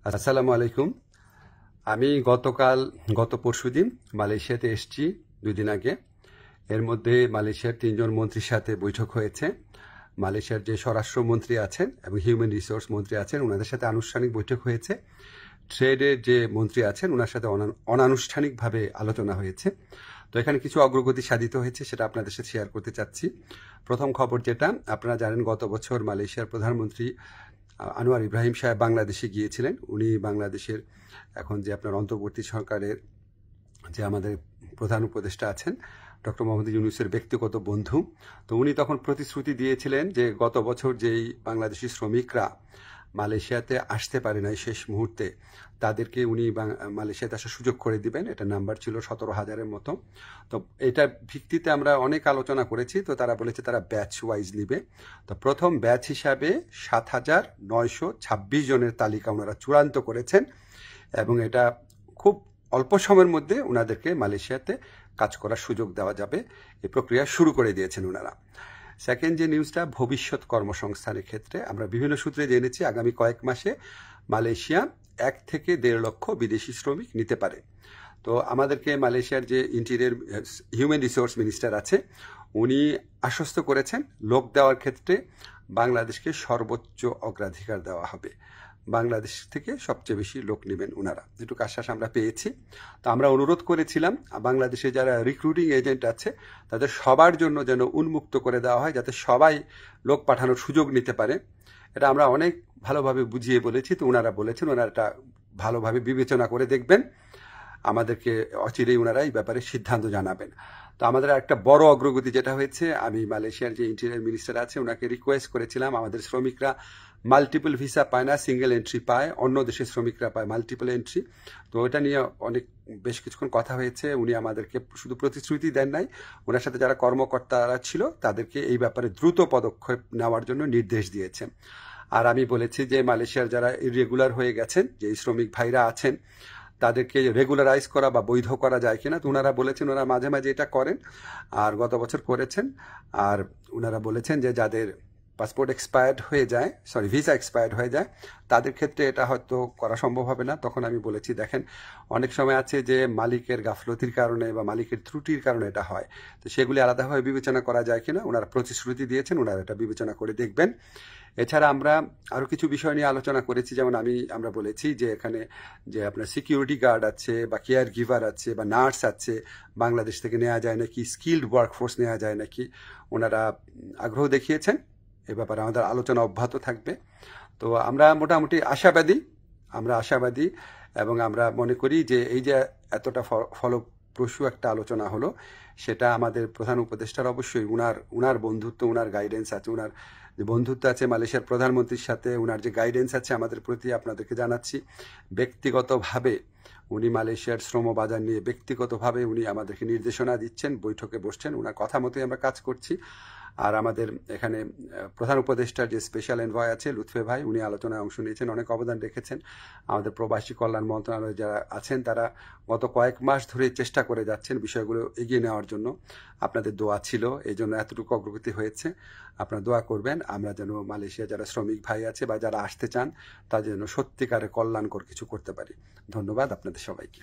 আসসালামু আলাইকুম। আমি গত পরশুদিন মালয়েশিয়াতে এসেছি 2 দিন আগে। এর মধ্যে মালয়েশিয়ার 3জন মন্ত্রীর সাথে বৈঠক হয়েছে। মালয়েশিয়ার যে স্বরাষ্ট্রমন্ত্রী আছেন এবং হিউম্যান রিসোর্স মন্ত্রী আছেন ওনাদের সাথে আনুষ্ঠানিক বৈঠক হয়েছে। ট্রেডের যে মন্ত্রী আছেন ওনার সাথে অনানুষ্ঠানিকভাবে আলোচনা হয়েছে। তো এখানে কিছু অগ্রগতি সাধিত হয়েছে, সেটা আপনাদের সাথে শেয়ার করতে চাচ্ছি। প্রথম খবর যেটা, আপনারা জানেন গত বছর মালয়েশিয়ার প্রধানমন্ত্রী আনোয়ার ইব্রাহিম সাহেব বাংলাদেশে গিয়েছিলেন। উনি বাংলাদেশের এখন যে আপনার অন্তর্বর্তী সরকারের যে আমাদের প্রধান উপদেষ্টা আছেন ডক্টর মোহাম্মদ ইউনূসের ব্যক্তিগত বন্ধু। তো উনি তখন প্রতিশ্রুতি দিয়েছিলেন যে গত বছর যেই বাংলাদেশি শ্রমিকরা মালয়েশিয়াতে আসতে পারে নাই শেষ মুহূর্তে, তাদেরকে উনি মালয়েশিয়াতে আসার সুযোগ করে দিবেন। এটা নাম্বার ছিল 17,000-এর মতো। তো এটার ভিত্তিতে আমরা অনেক আলোচনা করেছি। তো তারা বলেছে তারা ব্যাচ ওয়াইজ নিবে। তো প্রথম ব্যাচ হিসাবে 7,926 জনের তালিকা ওনারা চূড়ান্ত করেছেন এবং এটা খুব অল্প সময়ের মধ্যে ওনাদেরকে মালয়েশিয়াতে কাজ করার সুযোগ দেওয়া যাবে, এই প্রক্রিয়া শুরু করে দিয়েছেন ওনারা। সেকেন্ড যে নিউজটা, ভবিষ্যৎ কর্মসংস্থানের ক্ষেত্রে আমরা বিভিন্ন সূত্রে জেনেছি আগামী কয়েক মাসে মালয়েশিয়া 1 থেকে 1.5 লক্ষ বিদেশি শ্রমিক নিতে পারে। তো আমাদেরকে মালয়েশিয়ার যে ইন্টেরিয়র হিউম্যান রিসোর্স মিনিস্টার আছে উনি আশ্বস্ত করেছেন লোক দেওয়ার ক্ষেত্রে বাংলাদেশকে সর্বোচ্চ অগ্রাধিকার দেওয়া হবে। বাংলাদেশ থেকে সবচেয়ে বেশি লোক নেবেন ওনারা, যেটুকু আশ্বাস আমরা পেয়েছি। তো আমরা অনুরোধ করেছিলাম বাংলাদেশে যারা রিক্রুটিং এজেন্ট আছে তাদের সবার জন্য যেন উন্মুক্ত করে দেওয়া হয়, যাতে সবাই লোক পাঠানোর সুযোগ নিতে পারে। এটা আমরা অনেক ভালোভাবে বুঝিয়ে বলেছি। তো ওনারা বলেছেন ওনারা এটা ভালোভাবে বিবেচনা করে দেখবেন, আমাদেরকে অচিরেই ওনারা এই ব্যাপারে সিদ্ধান্ত জানাবেন। তো আমাদের একটা বড় অগ্রগতি যেটা হয়েছে, আমি মালয়েশিয়ার যে ইন্টেরিয়র মিনিস্টার আছে ওনাকে রিকোয়েস্ট করেছিলাম, আমাদের শ্রমিকরা মাল্টিপল ভিসা পায় না, সিঙ্গেল এন্ট্রি পায়, অন্য দেশের শ্রমিকরা পায় মাল্টিপল এন্ট্রি। তো এটা নিয়ে বেশ কিছুক্ষণ কথা হয়েছে। উনি আমাদেরকে শুধু প্রতিশ্রুতি দেন নাই, ওনার সাথে যারা কর্মকর্তারা ছিল তাদেরকে এই ব্যাপারে দ্রুত পদক্ষেপ নেওয়ার জন্য নির্দেশ দিয়েছেন। আর আমি বলেছি যে মালয়েশিয়ার যারা ইরেগুলার হয়ে গেছেন, যে শ্রমিক ভাইরা আছেন তাদেরকে রেগুলারাইজ করা বা বৈধ করা যায় কিনা। তো ওনারা বলেছেন ওনারা মাঝে মাঝে এটা করেন, আর গত বছর করেছেন। আর ওনারা বলেছেন যে যাদের পাসপোর্ট এক্সপায়ার্ড হয়ে যায়, ভিসা এক্সপায়ার্ড হয়ে যায়, তাদের ক্ষেত্রে এটা হয়তো করা সম্ভব হবে না। তখন আমি বলেছি দেখেন অনেক সময় আছে যে মালিকের গাফলতির কারণে বা মালিকের ত্রুটির কারণে এটা হয়, তো সেগুলি আলাদাভাবে বিবেচনা করা যায় কিনা। ওনারা প্রতিশ্রুতি দিয়েছেন ওনারা এটা বিবেচনা করে দেখবেন। এছাড়া আমরা আরও কিছু বিষয় নিয়ে আলোচনা করেছি, যেমন আমরা বলেছি যে এখানে যে আপনার সিকিউরিটি গার্ড আছে বা কেয়ার গিভার আছে বা নার্স আছে, বাংলাদেশ থেকে নেওয়া যায় নাকি, স্কিল্ড ওয়ার্কফোর্স নেওয়া যায় নাকি। ওনারা আগ্রহ দেখিয়েছেন, এ ব্যাপারে আমাদের আলোচনা অব্যাহত থাকবে। তো আমরা মোটামুটি আশাবাদী এবং আমরা মনে করি যে এই যে এতটা ফলপ্রসূ একটা আলোচনা হলো, সেটা আমাদের প্রধান উপদেষ্টার অবশ্যই উনার বন্ধুত্ব, উনার গাইডেন্স আছে, উনার যে বন্ধুত্ব আছে মালয়েশিয়ার প্রধানমন্ত্রীর সাথে, উনার যে গাইডেন্স আছে আমাদের প্রতি, আপনাদেরকে জানাচ্ছি। ব্যক্তিগতভাবে উনি মালয়েশিয়ার শ্রম বাজার নিয়ে ব্যক্তিগতভাবে উনি আমাদেরকে নির্দেশনা দিচ্ছেন, বৈঠকে বসছেন, ওনার কথা মতোই আমরা কাজ করছি। আর আমাদের এখানে প্রধান উপদেষ্টার যে স্পেশাল এনভয় আছে লুৎফে ভাই, উনি আলোচনায় অংশ নিয়েছেন, অনেক অবদান রেখেছেন। আমাদের প্রবাসী কল্যাণ মন্ত্রণালয়ে যারা আছেন তারা গত কয়েক মাস ধরে চেষ্টা করে যাচ্ছেন বিষয়গুলো এগিয়ে নেওয়ার জন্য। আপনাদের দোয়া ছিল, এই জন্য এতটুকু অগ্রগতি হয়েছে। আপনারা দোয়া করবেন আমরা যেন মালয়েশিয়া যারা শ্রমিক ভাই আছে বা যারা আসতে চান তাদের যেন সত্যিকারের কল্যাণকর কিছু করতে পারি। ধন্যবাদ আপনাদের সবাইকে।